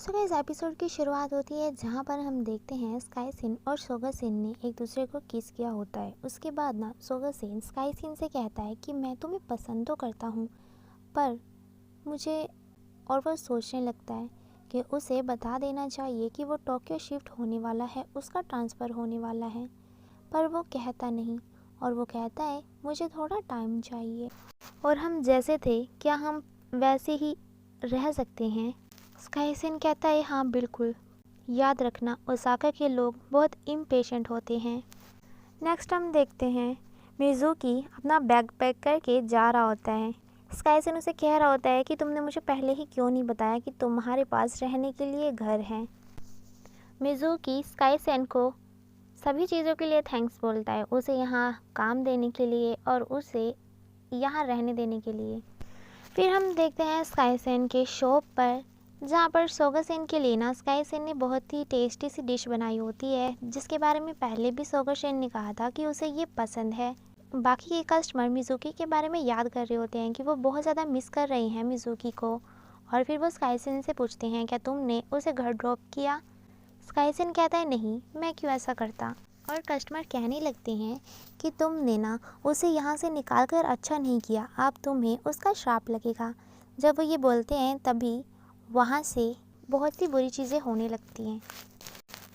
So guys episode की शुरुआत होती है जहाँ पर हम देखते हैं स्काई सिन और सोगा सिन ने एक दूसरे को किस किया होता है। उसके बाद ना सोगा सिन स्काई सिन से कहता है कि मैं तुम्हें पसंद तो करता हूँ पर मुझे, और वह सोचने लगता है कि उसे बता देना चाहिए कि वो टोक्यो शिफ्ट होने वाला है, उसका ट्रांसफ़र होने वाला है, पर वो कहता नहीं और वो कहता है मुझे थोड़ा टाइम चाहिए और हम जैसे थे क्या हम वैसे ही रह सकते हैं। स्काई सिन कहता है हाँ बिल्कुल, याद रखना ओसाका के लोग बहुत इम्पेशेंट होते हैं। नेक्स्ट हम देखते हैं मिज़ुकी अपना बैग पैक करके जा रहा होता है। स्काई सिन उसे कह रहा होता है कि तुमने मुझे पहले ही क्यों नहीं बताया कि तुम्हारे पास रहने के लिए घर है। मिज़ुकी स्काई सिन को सभी चीज़ों के लिए थैंक्स बोलता है, उसे यहाँ काम देने के लिए और उसे यहाँ रहने देने के लिए। फिर हम देखते हैं स्काई सिन के शॉप पर जहाँ पर सोगा सिन के लिए ना स्काई सिन ने बहुत ही टेस्टी सी डिश बनाई होती है, जिसके बारे में पहले भी सोगा सिन ने कहा था कि उसे ये पसंद है। बाकी के कस्टमर मिज़ुकी के बारे में याद कर रहे होते हैं कि वो बहुत ज़्यादा मिस कर रही हैं मिज़ुकी को, और फिर वो स्काई सिन से पूछते हैं क्या तुमने उसे घर ड्रॉप किया। स्काई सिन कहता है नहीं, मैं क्यों ऐसा करता, और कस्टमर कहने लगते हैं कि तुमने ना उसे यहाँ से निकाल कर अच्छा नहीं किया, अब तुम्हें उसका श्राप लगेगा। जब वो ये बोलते हैं तभी वहाँ से बहुत सी बुरी चीज़ें होने लगती हैं।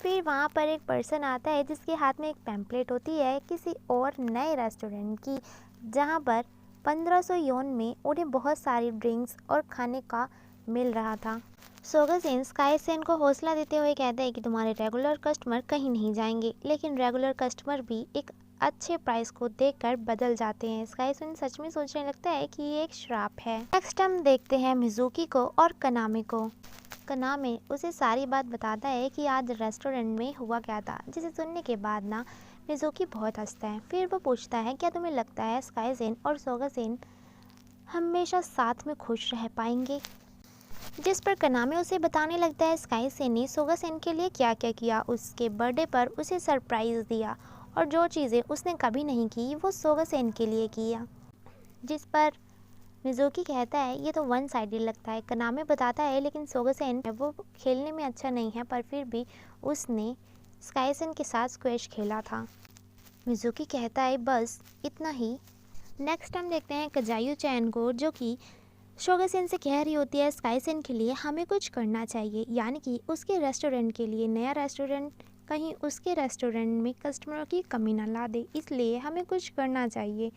फिर वहाँ पर एक पर्सन आता है जिसके हाथ में एक पैम्पलेट होती है किसी और नए रेस्टोरेंट की, जहाँ पर 1500 योन में उन्हें बहुत सारी ड्रिंक्स और खाने का मिल रहा था। सोगा सिन स्काई सिन को हौसला देते हुए कहते हैं कि तुम्हारे रेगुलर कस्टमर कहीं नहीं जाएंगे, लेकिन रेगुलर कस्टमर भी एक अच्छे प्राइस को देखकर बदल जाते हैं। स्काई सिन सच में सोचने लगता है कि ये एक श्राप है। नेक्स्ट हम देखते हैं मिज़ुकी को और कनामे को। कनामे उसे सारी बात बताता है कि आज रेस्टोरेंट में हुआ क्या था, जिसे सुनने के बाद ना मिज़ुकी बहुत हंसता है। फिर वो पूछता है क्या तुम्हें लगता है स्काई सिन और सोगा सिन हमेशा साथ में खुश रह पाएंगे, जिस पर कनामे उसे बताने लगता है स्काई सिन ने सोगा सिन के लिए क्या क्या किया। उसके बर्थडे पर उसे सरप्राइज़ दिया और जो चीज़ें उसने कभी नहीं की वो सोगा सिन के लिए किया, जिस पर मिज़ुकी कहता है ये तो वन साइडेड लगता है। कनामे बताता है लेकिन सोगा सिन वो खेलने में अच्छा नहीं है, पर फिर भी उसने स्काई सिन के साथ स्क्वैश खेला था। मिज़ुकी कहता है बस इतना ही। नेक्स्ट हम देखते हैं कजायू चैन को, जो कि सोगा सिन से कह रही होती है स्काई सिन के लिए हमें कुछ करना चाहिए, यानी कि उसके रेस्टोरेंट के लिए, नया रेस्टोरेंट, कहीं उसके रेस्टोरेंट में कस्टमरों की कमी ना ला दे, इसलिए हमें कुछ करना चाहिए।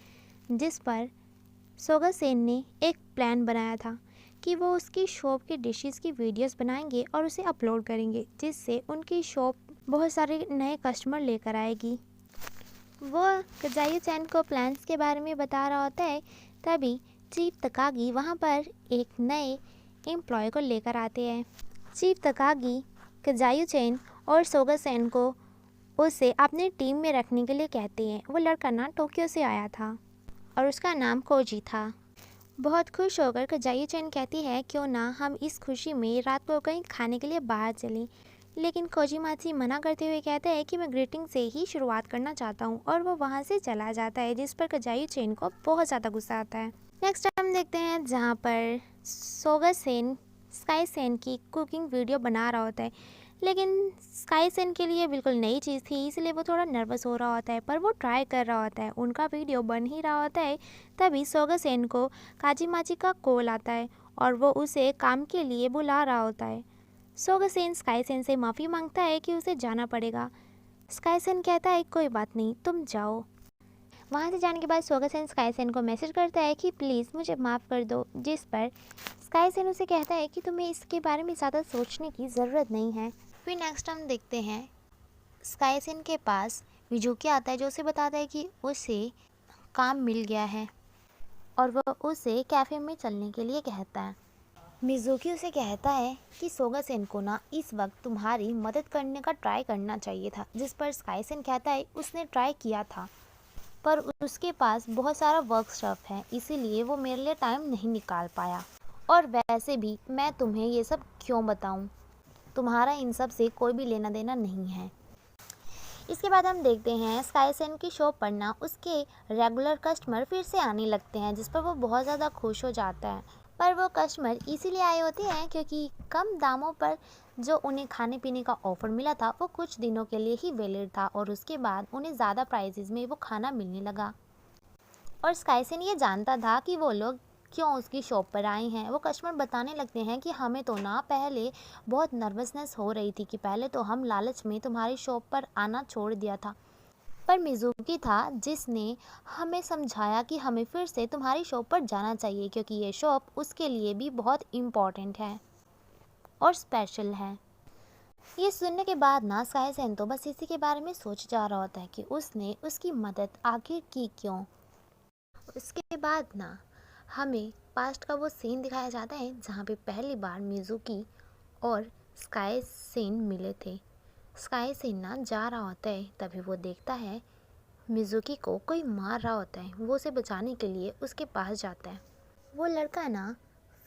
जिस पर सोगा सिन ने एक प्लान बनाया था कि वो उसकी शॉप के डिशेस की वीडियोस बनाएंगे और उसे अपलोड करेंगे, जिससे उनकी शॉप बहुत सारे नए कस्टमर लेकर आएगी। वो कजायू चैन को प्लान्स के बारे में बता रहा होता है, तभी चीफ तकागी वहाँ पर एक नए एम्प्लॉय को लेकर आते हैं। चीफ तकागी कजायू चैन और सोगा सिन को उसे अपनी टीम में रखने के लिए कहते हैं। वो लड़का ना टोक्यो से आया था और उसका नाम कोजी था। बहुत खुश होकर कजायू चैन कहती है क्यों ना हम इस खुशी में रात को कहीं खाने के लिए बाहर चलें, लेकिन कोजीमाची मना करते हुए कहता है कि मैं ग्रीटिंग से ही शुरुआत करना चाहता हूँ, और वो वहाँ से चला जाता है, जिस पर कजायू चैन को बहुत ज़्यादा गुस्सा आता है। नेक्स्ट हम देखते हैं जहाँ पर सोगा सिन स्काई सिन की कुकिंग वीडियो बना रहा होता है, लेकिन स्काई सिन के लिए बिल्कुल नई चीज़ थी, इसलिए वो थोड़ा नर्वस हो रहा होता है, पर वो ट्राई कर रहा होता है। उनका वीडियो बन ही रहा होता है, तभी सोगा सिन को काजीमाची का कॉल आता है और वो उसे काम के लिए बुला रहा होता है। सोगा सिन स्काई सिन से माफ़ी मांगता है कि उसे जाना पड़ेगा। स्काई सिन कहता है कोई बात नहीं, तुम जाओ। वहाँ से जाने के बाद सोगा सिन स्काई सिन को मैसेज करता है कि प्लीज़ मुझे माफ़ कर दो, जिस पर स्काई सिन उसे कहता है कि तुम्हें इसके बारे में ज़्यादा सोचने की ज़रूरत नहीं है। फिर नेक्स्ट हम देखते हैं स्काई सिन के पास मिज़ुकी आता है, जो उसे बताता है कि उसे काम मिल गया है और वह उसे कैफ़े में चलने के लिए कहता है। मिज़ुकी उसे कहता है कि सोगा सिन को ना इस वक्त तुम्हारी मदद करने का ट्राई करना चाहिए था, जिस पर स्काई सिन कहता है उसने ट्राई किया था पर उसके पास बहुत सारा वर्क स्टफ है, इसीलिए वो मेरे लिए टाइम नहीं निकाल पाया, और वैसे भी मैं तुम्हें ये सब क्यों बताऊं, तुम्हारा इन सब से कोई भी लेना देना नहीं है। इसके बाद हम देखते हैं स्काई सिन की शॉप पर ना उसके रेगुलर कस्टमर फिर से आने लगते हैं, जिस पर वो बहुत ज़्यादा खुश हो जाता है पर वो कस्टमर इसीलिए आए होते हैं क्योंकि कम दामों पर जो उन्हें खाने पीने का ऑफ़र मिला था वो कुछ दिनों के लिए ही वैलिड था और उसके बाद उन्हें ज़्यादा प्राइसेस में वो खाना मिलने लगा। और स्काईसिन ये जानता था कि वो लोग क्यों उसकी शॉप पर आए हैं। वो कस्टमर बताने लगते हैं कि हमें तो ना पहले बहुत नर्वसनेस हो रही थी कि पहले तो हम लालच में तुम्हारी शॉप पर आना छोड़ दिया था, पर मिज़ुकी था जिसने हमें समझाया कि हमें फिर से तुम्हारी शॉप पर जाना चाहिए क्योंकि ये शॉप उसके लिए भी बहुत इम्पॉर्टेंट है और स्पेशल है। ये सुनने के बाद ना स्काईसेन तो बस इसी के बारे में सोच जा रहा होता है कि उसने उसकी मदद आखिर की क्यों। उसके बाद ना हमें पास्ट का वो सीन दिखाया जाता है जहाँ पे पहली बार मिज़ुकी और स्काईसेन मिले थे। स्काईसेन ना जा रहा होता है, तभी वो देखता है मिज़ुकी को कोई मार रहा होता है। वो उसे बचाने के लिए उसके पास जाता है। वो लड़का ना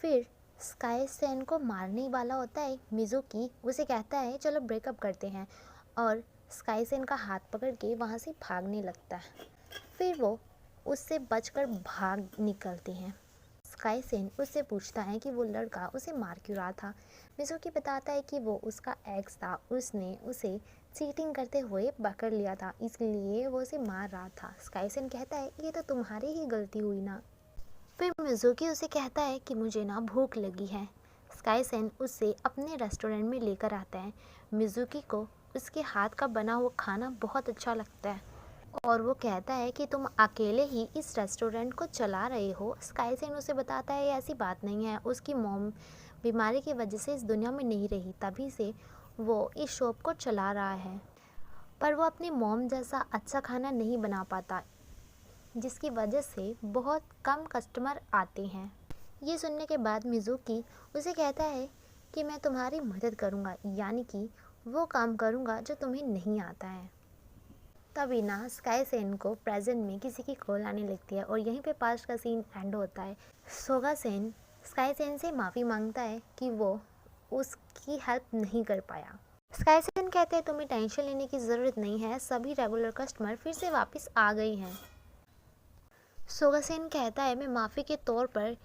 फिर स्काईसेन को मारने ही वाला होता है। मिज़ुकी उसे कहता है चलो ब्रेकअप करते हैं और स्काईसेन का हाथ पकड़ के वहाँ से भागने लगता है। फिर वो उससे बचकर भाग निकलते हैं। स्काईसेन उससे पूछता है कि वो लड़का उसे मार क्यों रहा था। मिज़ुकी बताता है कि वो उसका एक्स था, उसने उसे चीटिंग करते हुए पकड़ लिया था, इसलिए वो उसे मार रहा था। स्काईसेन कहता है ये तो तुम्हारी ही गलती हुई ना। फिर मिज़ुकी उसे कहता है कि मुझे ना भूख लगी है। स्काईसेन उसे अपने रेस्टोरेंट में लेकर आता है। मिज़ुकी को उसके हाथ का बना हुआ खाना बहुत अच्छा लगता है और वो कहता है कि तुम अकेले ही इस रेस्टोरेंट को चला रहे हो। स्काईसेन उसे बताता है ऐसी बात नहीं है, उसकी मॉम बीमारी की वजह से इस दुनिया में नहीं रही, तभी से वो इस शॉप को चला रहा है, पर वो अपनी मॉम जैसा अच्छा खाना नहीं बना पाता, जिसकी वजह से बहुत कम कस्टमर आते हैं। ये सुनने के बाद मिज़ुकी उसे कहता है कि मैं तुम्हारी मदद करूँगा, यानी कि वो काम करूँगा जो तुम्हें नहीं आता है। तभी ना स्काईसेन को प्रेजेंट में किसी की कॉल आने लगती है और यहीं पे पास्ट का सीन एंड होता है। सोगासेन स्काईसेन से माफ़ी मांगता है कि वो उसकी हेल्प नहीं कर पाया। स्काईसेन कहते हैं तुम्हें टेंशन लेने की ज़रूरत नहीं है, सभी रेगुलर कस्टमर फिर से वापस आ गए हैं। सोगासेन कहता है मैं माफ़ी के तौर पर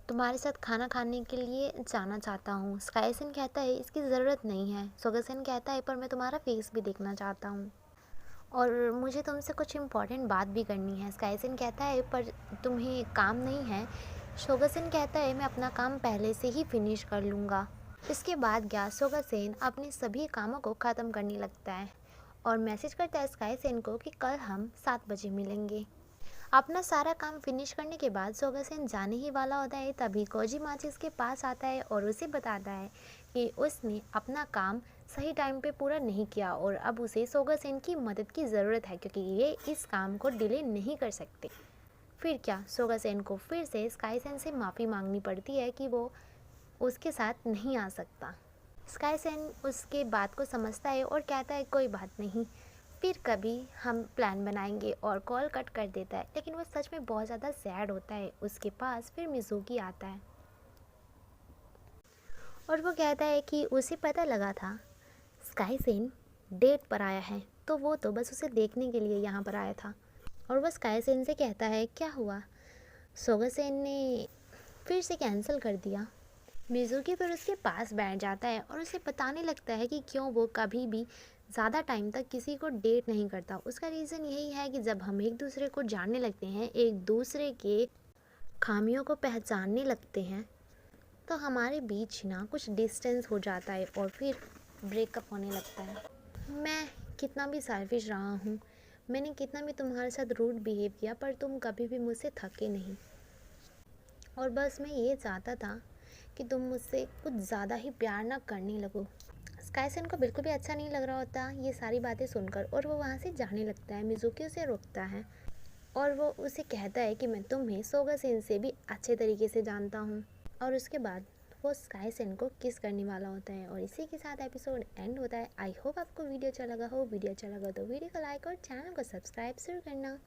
तुम्हारे साथ खाना खाने के लिए जाना चाहता हूँ। स्काईसेन कहता है इसकी ज़रूरत नहीं है। सोगासेन कहता है पर मैं तुम्हारा फेस भी देखना चाहता हूँ और मुझे तुमसे कुछ इम्पॉर्टेंट बात भी करनी है। स्काईसेन कहता है पर तुम्हें काम नहीं है। सोगासेन कहता है मैं अपना काम पहले से ही फिनिश कर लूँगा। इसके बाद क्या सोगासेन अपने सभी कामों को ख़त्म करने लगता है और मैसेज करता है स्काईसेन को कि कल हम 7 बजे मिलेंगे। अपना सारा काम फिनिश करने के बाद सोगासेन जाने ही वाला होता है, तभी कोजीमाची उसके पास आता है और उसे बताता है कि उसने अपना काम सही टाइम पे पूरा नहीं किया और अब उसे सोगासेन की मदद की ज़रूरत है क्योंकि ये इस काम को डिले नहीं कर सकते। फिर क्या सोगासेन को फिर से स्काईसेन से माफ़ी मांगनी पड़ती है कि वो उसके साथ नहीं आ सकता। स्काईसेन उसके बात को समझता है और कहता है कोई बात नहीं, फिर कभी हम प्लान बनाएंगे और कॉल कट कर देता है। लेकिन वो सच में बहुत ज़्यादा सैड होता है। उसके पास फिर मिज़ुकी आता है और वो कहता है कि उसे पता लगा था स्काईसेन डेट पर आया है, तो वो तो बस उसे देखने के लिए यहाँ पर आया था। और वो स्काईसेन से कहता है क्या हुआ, सोगासेन ने फिर से कैंसिल कर दिया। मिज़ुकी फिर उसके पास बैठ जाता है और उसे बताने लगता है कि क्यों वो कभी भी ज़्यादा टाइम तक किसी को डेट नहीं करता। उसका रीज़न यही है कि जब हम एक दूसरे को जानने लगते हैं, एक दूसरे के खामियों को पहचानने लगते हैं, तो हमारे बीच ना कुछ डिस्टेंस हो जाता है और फिर ब्रेकअप होने लगता है। मैं कितना भी सेल्फिश रहा हूँ, मैंने कितना भी तुम्हारे साथ रूड बिहेव किया, पर तुम कभी भी मुझसे थके नहीं और बस मैं ये चाहता था कि तुम मुझसे कुछ ज़्यादा ही प्यार ना करने लगो। स्काईसेन को बिल्कुल भी अच्छा नहीं लग रहा होता ये सारी बातें सुनकर और वो वहाँ से जाने लगता है। मिज़ुकी उसे रोकता है और वो उसे कहता है कि मैं तुम्हें सोगासेन से भी अच्छे तरीके से जानता हूँ और उसके बाद वो स्काईसेन को किस करने वाला होता है और इसी के साथ एपिसोड एंड होता है। आई होप आपको वीडियो अच्छा लगा हो। वीडियो अच्छा लगा तो वीडियो को लाइक और चैनल को सब्सक्राइब जरूर करना।